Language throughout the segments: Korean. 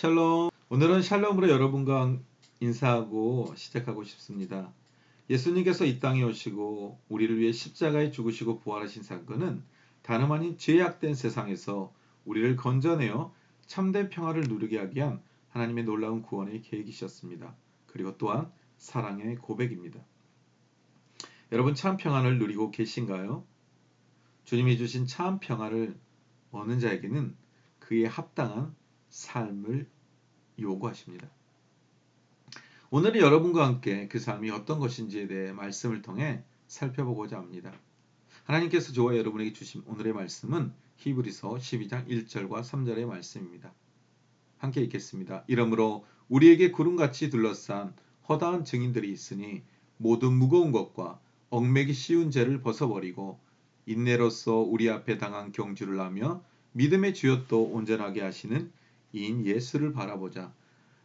샬롬. 오늘은 샬롬으로 여러분과 인사하고 시작하고 싶습니다. 예수님께서 이 땅에 오시고 우리를 위해 십자가에 죽으시고 부활하신 사건은 다름 아닌 죄악된 세상에서 우리를 건져내어 참된 평화를 누리게 하기 위한 하나님의 놀라운 구원의 계획이셨습니다. 그리고 또한 사랑의 고백입니다. 여러분, 참 평안을 누리고 계신가요? 주님이 주신 참 평화를 얻는 자에게는 그에 합당한 삶을 요구하십니다. 오늘은 여러분과 함께 그 삶이 어떤 것인지에 대해 말씀을 통해 살펴보고자 합니다. 하나님께서 저와 여러분에게 주신 오늘의 말씀은 히브리서 12장 1절과 3절의 말씀입니다. 함께 읽겠습니다. 이러므로 우리에게 구름같이 둘러싼 허다한 증인들이 있으니 모든 무거운 것과 얽매기 쉬운 죄를 벗어버리고 인내로써 우리 앞에 당한 경주를 하며 믿음의 주였도 온전하게 하시는 이인 예수를 바라보자.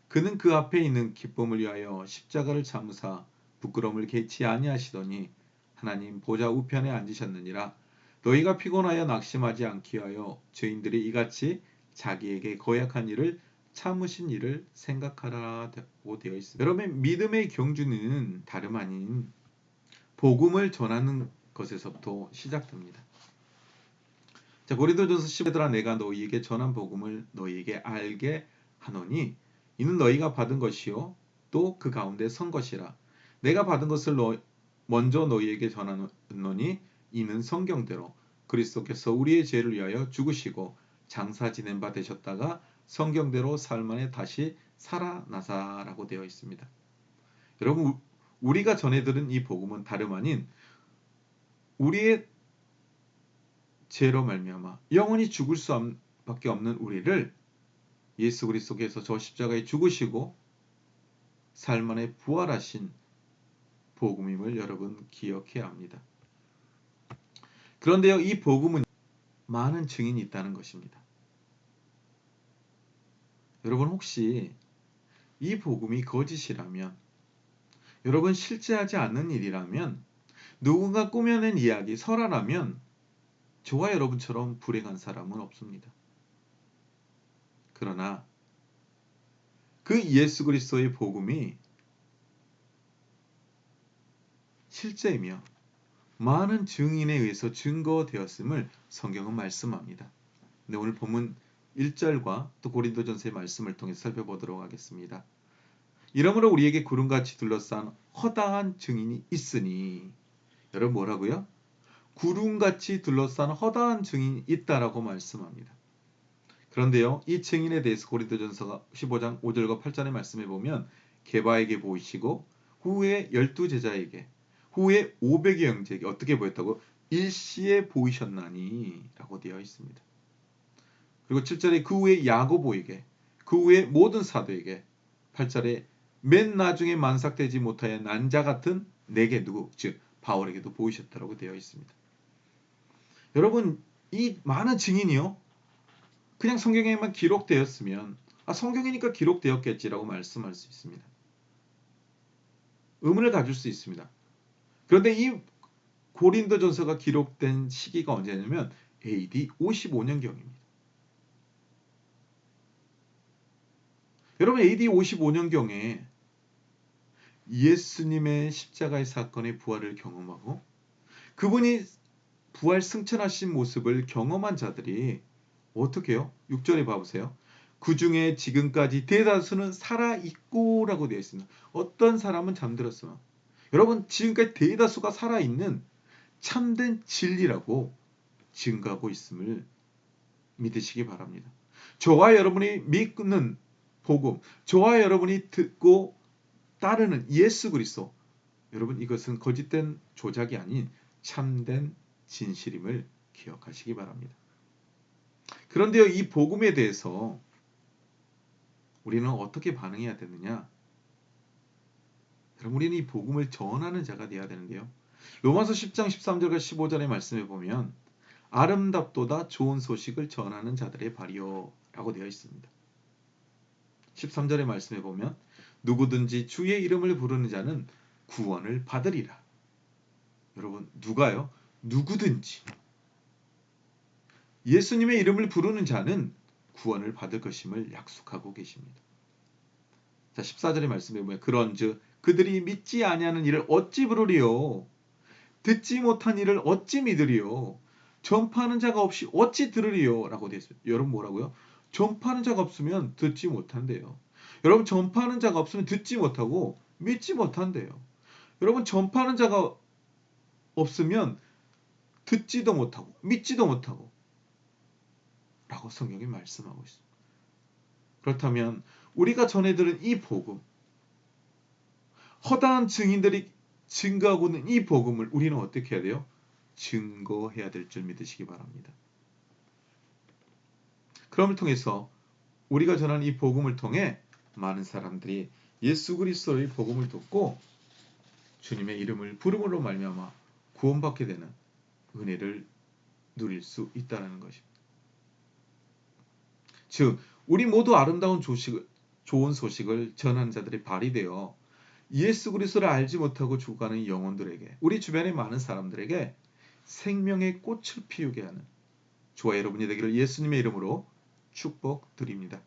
그는 그 앞에 있는 기쁨을 위하여 십자가를 참으사 부끄러움을 개치 아니하시더니 하나님 보좌 우편에 앉으셨느니라. 너희가 피곤하여 낙심하지 않기 위하여 죄인들이 이같이 자기에게 거역한 일을 참으신 일을 생각하라고 되어 있습니다. 여러분, 믿음의 경주는 다름 아닌 복음을 전하는 것에서부터 시작됩니다. 자, 고린도전서 15절아 내가 너희에게 전한 복음을 너희에게 알게 하노니 이는 너희가 받은 것이요 또 그 가운데 선 것이라. 내가 받은 것을 먼저 너희에게 전하노니 이는 성경대로 그리스도께서 우리의 죄를 위하여 죽으시고 장사 지낸 바 되셨다가 성경대로 삶 안에 다시 살아나사라고 되어 있습니다. 여러분, 우리가 전해들은 이 복음은 다름 아닌 우리의 죄로 말미암아 영원히 죽을 수밖에 없는 우리를 예수 그리스도께서 저 십자가에 죽으시고 삶 안에 부활하신 복음임을 여러분 기억해야 합니다. 그런데요, 이 복음은 많은 증인이 있다는 것입니다. 여러분, 혹시 이 복음이 거짓이라면, 여러분 실제하지 않는 일이라면, 누군가 꾸며낸 이야기, 설화라면 저와 여러분처럼 불행한 사람은 없습니다. 그러나 그 예수 그리스도의 복음이 실제이며 많은 증인에 의해서 증거되었음을 성경은 말씀합니다. 네, 오늘 본문 1절과 또 고린도전서의 말씀을 통해 살펴보도록 하겠습니다. 이러므로 우리에게 구름같이 둘러싼 허다한 증인이 있으니, 여러분 뭐라고요? 구름같이 둘러싼 허다한 증인이 있다라고 말씀합니다. 그런데요, 이 증인에 대해서 고린도전서 15장 5절과 8절의 말씀에 보면 게바에게 보이시고 후에 12제자에게 후에 500의 형제에게 어떻게 보였다고? 일시에 보이셨나니 라고 되어 있습니다. 그리고 7절에 그 후에 야고보에게, 그 후에 모든 사도에게, 8절에 맨 나중에 만삭되지 못하여 난 자 같은 내게 누구? 즉 바울에게도 보이셨다라고 되어 있습니다. 여러분, 이 많은 증인이요, 그냥 성경에만 기록되었으면 성경이니까 기록되었겠지라고 말씀할 수 있습니다. 의문을 가질 수 있습니다. 그런데 이 고린도전서가 기록된 시기가 언제냐면 AD 55년경입니다. 여러분, AD 55년경에 예수님의 십자가의 사건의 부활을 경험하고 그분이 부활 승천하신 모습을 경험한 자들이 어떻게 해요? 6절에 봐보세요. 그 중에 지금까지 대다수는 살아있고 라고 되어 있습니다. 어떤 사람은 잠들었으나, 여러분 지금까지 대다수가 살아있는 참된 진리라고 증거하고 있음을 믿으시기 바랍니다. 저와 여러분이 믿는 복음, 저와 여러분이 듣고 따르는 예수 그리스도, 여러분 이것은 거짓된 조작이 아닌 참된 진실임을 기억하시기 바랍니다. 그런데요, 이 복음에 대해서 우리는 어떻게 반응해야 되느냐? 그럼 우리는 이 복음을 전하는 자가 되어야 되는데요. 로마서 10장 13절과 15절의 말씀에 보면 아름답도다 좋은 소식을 전하는 자들의 발이요 라고 되어 있습니다. 13절의 말씀에 보면 누구든지 주의 이름을 부르는 자는 구원을 받으리라. 여러분, 누가요? 누구든지 예수님의 이름을 부르는 자는 구원을 받을 것임을 약속하고 계십니다. 자, 14절의 말씀에 보면 그런즉 그들이 믿지 아니하는 일을 어찌 부르리요? 듣지 못한 일을 어찌 믿으리요? 전파하는 자가 없이 어찌 들으리요? 라고 되어 있습니다. 여러분 뭐라고요? 전파하는 자가 없으면 듣지 못한대요. 여러분 전파하는 자가 없으면 듣지 못하고 믿지 못한대요. 여러분 전파하는 자가 없으면 듣지도 못하고 믿지도 못하고 라고 성경이 말씀하고 있습니다. 그렇다면 우리가 전해들은 이 복음, 허다한 증인들이 증거하고 있는 이 복음을 우리는 어떻게 해야 돼요? 증거해야 될 줄 믿으시기 바랍니다. 그럼을 통해서 우리가 전하는 이 복음을 통해 많은 사람들이 예수 그리스도의 복음을 듣고 주님의 이름을 부름으로 말미암아 구원받게 되는 은혜를 누릴 수 있다는 것입니다. 즉 우리 모두 아름다운 좋은 소식을 전하는 자들이 발휘되어 예수 그리스도를 알지 못하고 죽어가는 영혼들에게, 우리 주변의 많은 사람들에게 생명의 꽃을 피우게 하는 저와 여러분이 되기를 예수님의 이름으로 축복드립니다.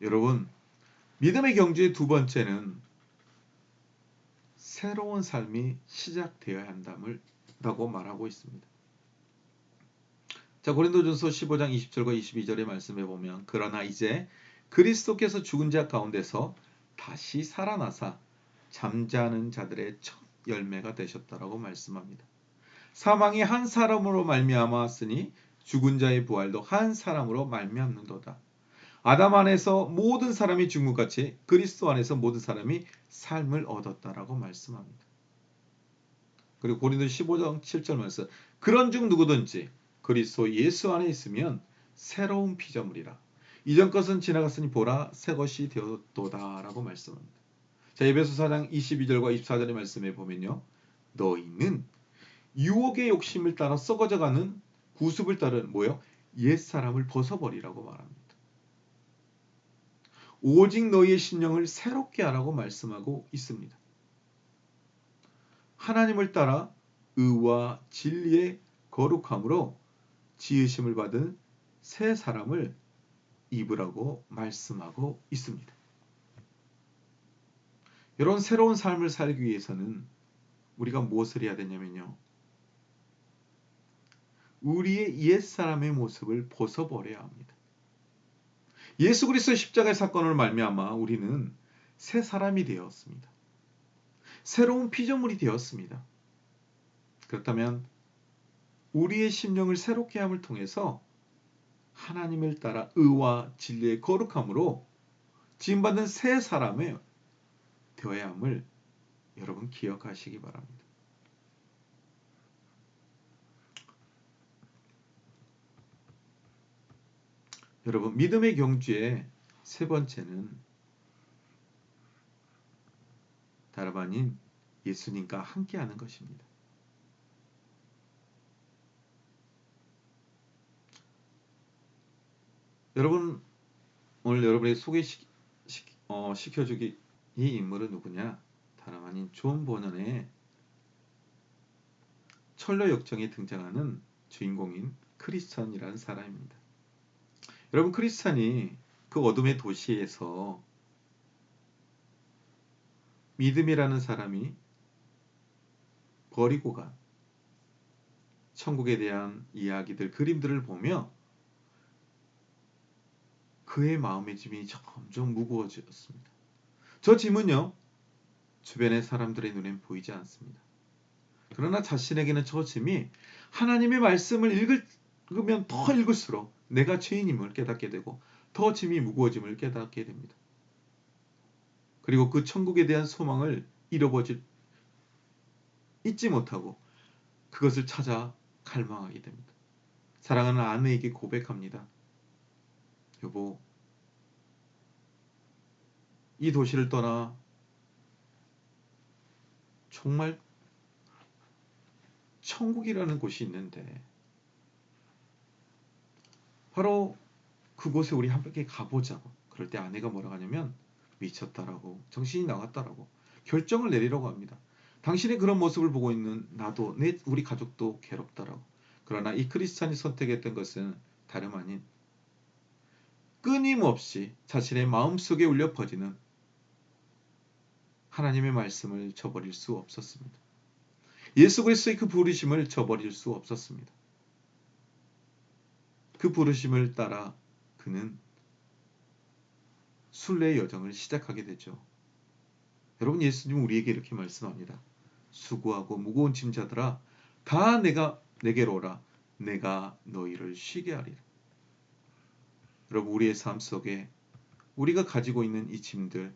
여러분, 믿음의 경주의 두 번째는 새로운 삶이 시작되어야 한다고 말하고 있습니다. 자, 고린도전서 15장 20절과 22절의 말씀에 보면 그러나 이제 그리스도께서 죽은 자 가운데서 다시 살아나사 잠자는 자들의 첫 열매가 되셨다라고 말씀합니다. 사망이 한 사람으로 말미암았으니 죽은 자의 부활도 한 사람으로 말미암는도다. 아담 안에서 모든 사람이 죽은 것 같이 그리스도 안에서 모든 사람이 삶을 얻었다라고 말씀합니다. 그리고 고린도 15장 7절 말씀 그런즉 누구든지 그리스도 예수 안에 있으면 새로운 피조물이라. 이전 것은 지나갔으니 보라 새 것이 되었도다라고 말씀합니다. 자, 에베소 4장 22절과 24절의 말씀에 보면요. 너희는 유혹의 욕심을 따라 썩어져가는 구습을 따른 뭐요? 옛사람을 벗어버리라고 말합니다. 오직 너희의 심령을 새롭게 하라고 말씀하고 있습니다. 하나님을 따라 의와 진리의 거룩함으로 지으심을 받은 새 사람을 입으라고 말씀하고 있습니다. 이런 새로운 삶을 살기 위해서는 우리가 무엇을 해야 되냐면요. 우리의 옛사람의 모습을 벗어버려야 합니다. 예수 그리스도의 십자가의 사건을 말미암아 우리는 새 사람이 되었습니다. 새로운 피조물이 되었습니다. 그렇다면 우리의 심령을 새롭게 함을 통해서 하나님을 따라 의와 진리의 거룩함으로 지음받는 새 사람이 되어야 함을 여러분 기억하시기 바랍니다. 여러분 믿음의 경주의 세 번째는 다름 아닌 예수님과 함께하는 것입니다. 여러분 오늘 여러분에게 시켜주기 이 인물은 누구냐? 다름 아닌 존 버넌의 철로 역정에 등장하는 주인공인 크리스천이라는 사람입니다. 여러분 크리스천이 그 어둠의 도시에서 믿음이라는 사람이 버리고 간 천국에 대한 이야기들, 그림들을 보며 그의 마음의 짐이 점점 무거워졌습니다. 저 짐은요, 주변의 사람들의 눈엔 보이지 않습니다. 그러나 자신에게는 저 짐이 하나님의 말씀을 읽으면 더 읽을수록 내가 죄인임을 깨닫게 되고 더 짐이 무거워짐을 깨닫게 됩니다. 그리고 그 천국에 대한 소망을 잊지 못하고 그것을 찾아 갈망하게 됩니다. 사랑하는 아내에게 고백합니다. 여보, 이 도시를 떠나 정말 천국이라는 곳이 있는데 바로 그곳에 우리 함께 가보자고. 그럴 때 아내가 뭐라고 하냐면 미쳤다라고, 정신이 나갔다라고 결정을 내리라고 합니다. 당신의 그런 모습을 보고 있는 나도 우리 가족도 괴롭다라고. 그러나 이 크리스찬이 선택했던 것은 다름 아닌 끊임없이 자신의 마음속에 울려 퍼지는 하나님의 말씀을 저버릴 수 없었습니다. 예수 그리스도의 그 부르심을 저버릴 수 없었습니다. 그 부르심을 따라 그는 순례의 여정을 시작하게 되죠. 여러분, 예수님은 우리에게 이렇게 말씀합니다. 수고하고 무거운 짐자들아 다 내게로 오라. 내가 너희를 쉬게 하리라. 여러분, 우리의 삶 속에 우리가 가지고 있는 이 짐들,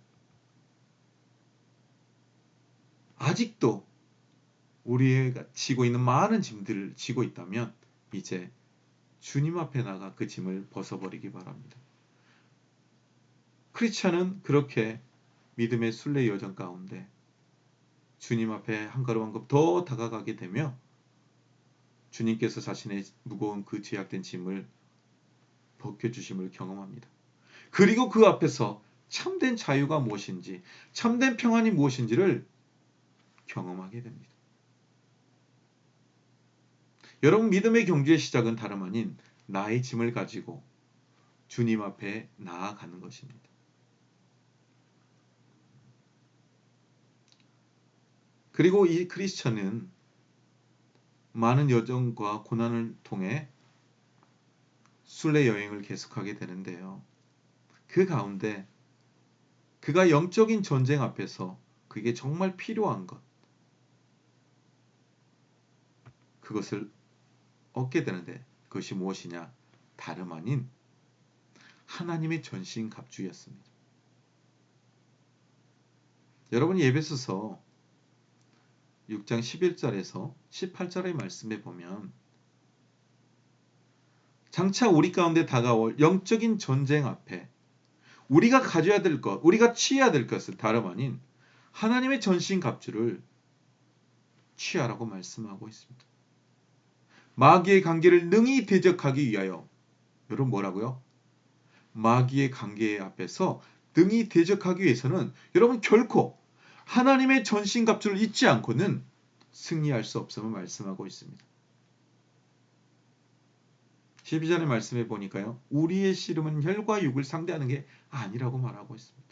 아직도 우리가 지고 있는 많은 짐들을 지고 있다면 이제 주님 앞에 나가 그 짐을 벗어버리기 바랍니다. 크리스찬은 그렇게 믿음의 순례 여정 가운데 주님 앞에 한 걸음 한 걸음 더 다가가게 되며 주님께서 자신의 무거운 그 죄악된 짐을 벗겨주심을 경험합니다. 그리고 그 앞에서 참된 자유가 무엇인지, 참된 평안이 무엇인지를 경험하게 됩니다. 여러분, 믿음의 경주의 시작은 다름 아닌 나의 짐을 가지고 주님 앞에 나아가는 것입니다. 그리고 이 크리스천은 많은 여정과 고난을 통해 순례 여행을 계속하게 되는데요. 그 가운데 그가 영적인 전쟁 앞에서 그게 정말 필요한 것, 그것을 얻게 되는데 그것이 무엇이냐? 다름 아닌 하나님의 전신갑주였습니다. 여러분, 에베소서 6장 11절에서 18절의 말씀에 보면 장차 우리 가운데 다가올 영적인 전쟁 앞에 우리가 가져야 될 것, 우리가 취해야 될 것은 다름 아닌 하나님의 전신갑주를 취하라고 말씀하고 있습니다. 마귀의 관계를 능히 대적하기 위하여, 여러분 뭐라고요? 마귀의 관계 앞에서 능히 대적하기 위해서는 여러분 결코 하나님의 전신갑주를 잊지 않고는 승리할 수 없음을 말씀하고 있습니다. 12절의 말씀에 보니까요. 우리의 씨름은 혈과 육을 상대하는 게 아니라고 말하고 있습니다.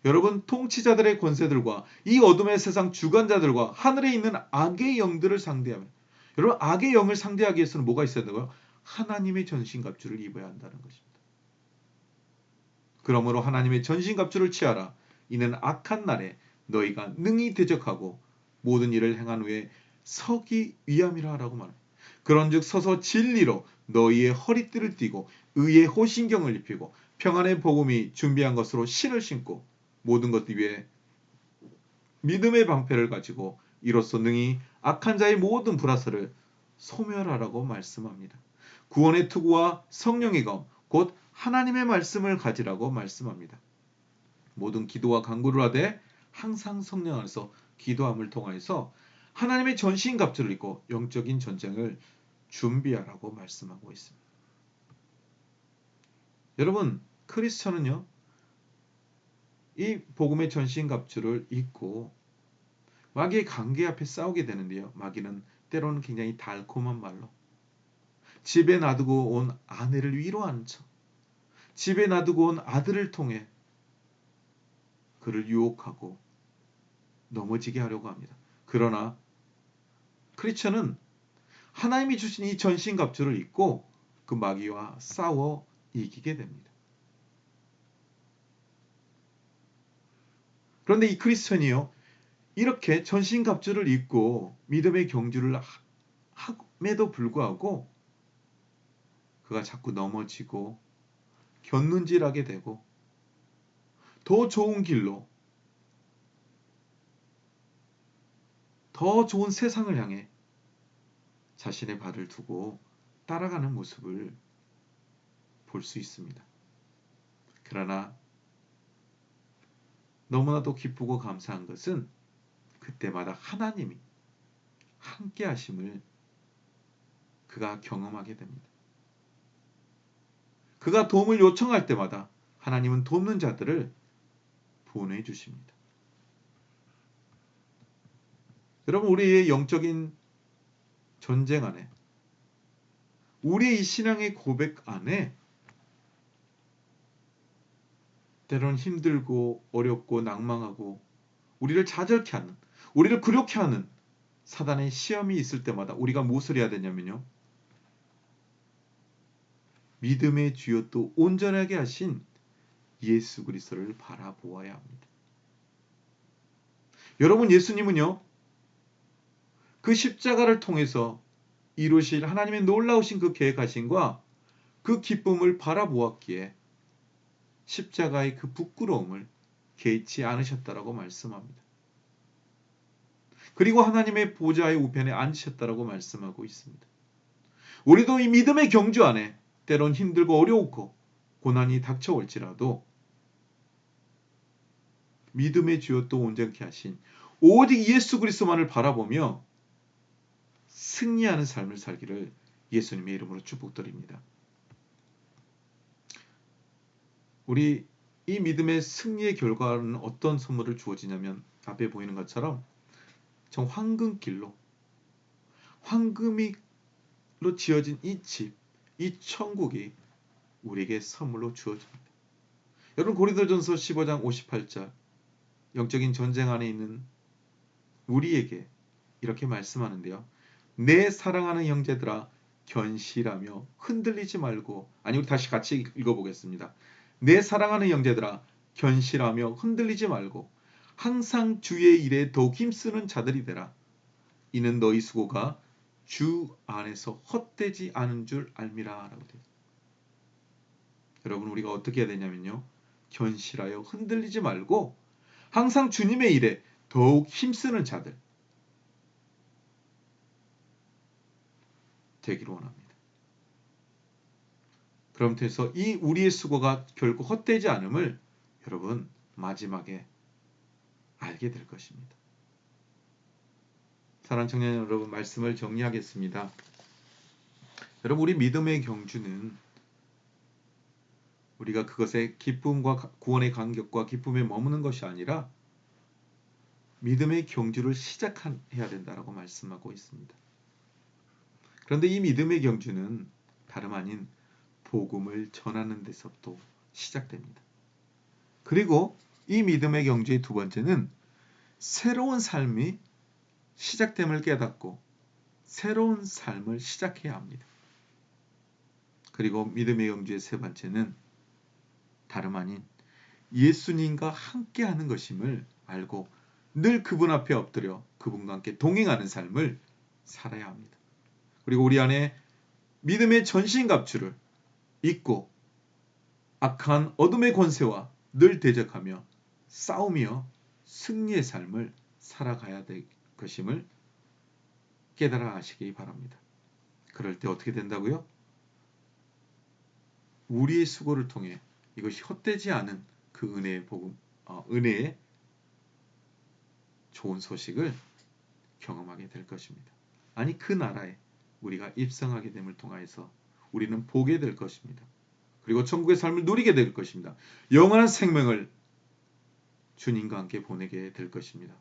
여러분, 통치자들의 권세들과 이 어둠의 세상 주관자들과 하늘에 있는 악의 영들을 상대하며, 여러분, 악의 영을 상대하기 위해서는 뭐가 있어야 되고요? 하나님의 전신갑주를 입어야 한다는 것입니다. 그러므로 하나님의 전신갑주를 취하라. 이는 악한 날에 너희가 능히 대적하고 모든 일을 행한 후에 서기 위함이라 하라고 말합니다. 그런즉 서서 진리로 너희의 허리띠를 띠고 의의 호신경을 입히고 평안의 복음이 준비한 것으로 신을 신고 모든 것 위에 믿음의 방패를 가지고 이로써 능히 악한 자의 모든 불화설을 소멸하라고 말씀합니다. 구원의 투구와 성령의 검, 곧 하나님의 말씀을 가지라고 말씀합니다. 모든 기도와 간구를 하되 항상 성령 안에서 기도함을 통하여서 하나님의 전신갑주를 입고 영적인 전쟁을 준비하라고 말씀하고 있습니다. 여러분, 크리스천은요, 이 복음의 전신갑주를 입고 마귀의 관계 앞에 싸우게 되는데요. 마귀는 때로는 굉장히 달콤한 말로 집에 놔두고 온 아내를 위로하는 척, 집에 놔두고 온 아들을 통해 그를 유혹하고 넘어지게 하려고 합니다. 그러나 크리스천은 하나님이 주신 이 전신갑주를 입고 그 마귀와 싸워 이기게 됩니다. 그런데 이 크리스천이요, 이렇게 전신갑주를 입고 믿음의 경주를 함에도 불구하고 그가 자꾸 넘어지고 곁눈질하게 되고 더 좋은 길로, 더 좋은 세상을 향해 자신의 발을 두고 따라가는 모습을 볼 수 있습니다. 그러나 너무나도 기쁘고 감사한 것은 그때마다 하나님이 함께 하심을 그가 경험하게 됩니다. 그가 도움을 요청할 때마다 하나님은 돕는 자들을 보내주십니다. 여러분, 우리의 영적인 전쟁 안에 우리의 이 신앙의 고백 안에 때로는 힘들고 어렵고 낭망하고 우리를 좌절케 하는, 우리를 굴욕케 하는 사단의 시험이 있을 때마다 우리가 무엇을 해야 되냐면요. 믿음의 주요 또 온전하게 하신 예수 그리스도를 바라보아야 합니다. 여러분, 예수님은요. 그 십자가를 통해서 이루실 하나님의 놀라우신 그 계획하심과 그 기쁨을 바라보았기에 십자가의 그 부끄러움을 개의치 않으셨다라고 말씀합니다. 그리고 하나님의 보좌의 우편에 앉으셨다라고 말씀하고 있습니다. 우리도 이 믿음의 경주 안에 때론 힘들고 어려웠고 고난이 닥쳐올지라도 믿음의 주요 또 온전케 하신 오직 예수 그리스도만을 바라보며 승리하는 삶을 살기를 예수님의 이름으로 축복드립니다. 우리 이 믿음의 승리의 결과는 어떤 선물을 주어지냐면 앞에 보이는 것처럼 정 황금길로 황금으로 지어진 이 집, 이 천국이 우리에게 선물로 주어집니다. 여러분, 고린도전서 15장 58절 영적인 전쟁 안에 있는 우리에게 이렇게 말씀하는데요. 내 사랑하는 형제들아 견실하며 흔들리지 말고, 아니 우리 다시 같이 읽어보겠습니다. 내 사랑하는 형제들아 견실하며 흔들리지 말고 항상 주의 일에 더욱 힘쓰는 자들이 되라. 이는 너희 수고가 주 안에서 헛되지 않은 줄 알미라 라고 되어 있습니다. 여러분, 우리가 어떻게 해야 되냐면요. 견실하여 흔들리지 말고 항상 주님의 일에 더욱 힘쓰는 자들 되기를 원합니다. 그럼부터 이 우리의 수고가 결코 헛되지 않음을 여러분 마지막에 알게 될 것입니다. 사랑하는 청년 여러분, 말씀을 정리하겠습니다. 여러분, 우리 믿음의 경주는 우리가 그것의 기쁨과 구원의 감격과 기쁨에 머무는 것이 아니라 믿음의 경주를 시작해야 된다라고 말씀하고 있습니다. 그런데 이 믿음의 경주는 다름 아닌 복음을 전하는 데서부터 시작됩니다. 그리고 이 믿음의 경주의 두 번째는 새로운 삶이 시작됨을 깨닫고 새로운 삶을 시작해야 합니다. 그리고 믿음의 경주의 세 번째는 다름 아닌 예수님과 함께하는 것임을 알고 늘 그분 앞에 엎드려 그분과 함께 동행하는 삶을 살아야 합니다. 그리고 우리 안에 믿음의 전신갑주를 입고 악한 어둠의 권세와 늘 대적하며 싸우며 승리의 삶을 살아가야 될 것임을 깨달아 하시기 바랍니다. 그럴 때 어떻게 된다고요? 우리의 수고를 통해 이것이 헛되지 않은 그 은혜의 복음, 은혜의 좋은 소식을 경험하게 될 것입니다. 아니, 그 나라에 우리가 입성하게 됨을 통하여서 우리는 보게 될 것입니다. 그리고 천국의 삶을 누리게 될 것입니다. 영원한 생명을 주님과 함께 보내게 될 것입니다.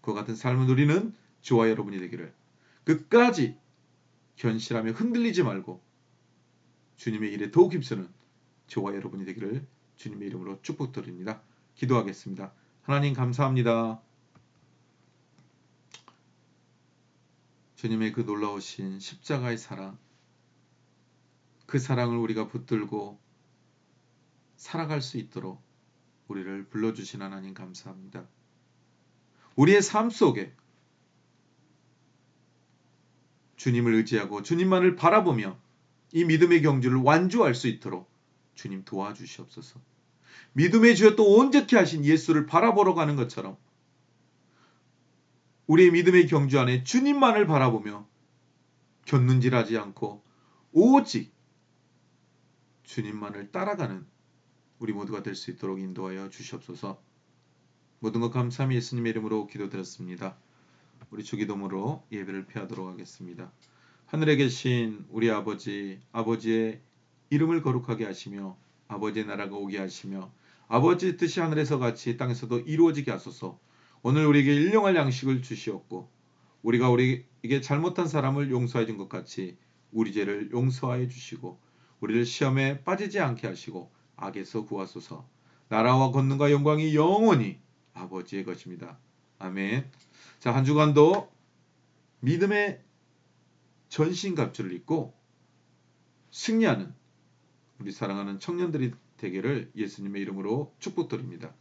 그와 같은 삶을 누리는 저와 여러분이 되기를 끝까지 견실하며 흔들리지 말고 주님의 일에 더욱 힘쓰는 저와 여러분이 되기를 주님의 이름으로 축복드립니다. 기도하겠습니다. 하나님, 감사합니다. 주님의 그 놀라우신 십자가의 사랑, 그 사랑을 우리가 붙들고 살아갈 수 있도록 우리를 불러주신 하나님, 감사합니다. 우리의 삶 속에 주님을 의지하고 주님만을 바라보며 이 믿음의 경주를 완주할 수 있도록 주님 도와주시옵소서. 믿음의 주여 또 온전케 하신 예수를 바라보러 가는 것처럼 우리의 믿음의 경주 안에 주님만을 바라보며 곁눈질하지 않고 오직 주님만을 따라가는 우리 모두가 될 수 있도록 인도하여 주시옵소서. 모든 것 감사함이 예수님의 이름으로 기도드렸습니다. 우리 주기도문으로 예배를 폐하도록 하겠습니다. 하늘에 계신 우리 아버지, 아버지의 이름을 거룩하게 하시며 아버지의 나라가 오게 하시며 아버지의 뜻이 하늘에서 같이 땅에서도 이루어지게 하소서. 오늘 우리에게 일용할 양식을 주시옵고 우리가 우리에게 잘못한 사람을 용서해 준 것 같이 우리 죄를 용서하여 주시고 우리를 시험에 빠지지 않게 하시고 악에서 구하소서. 나라와 권능과 영광이 영원히 아버지의 것입니다. 아멘. 자, 한 주간도 믿음의 전신갑주를 입고 승리하는 우리 사랑하는 청년들이 되기를 예수님의 이름으로 축복드립니다.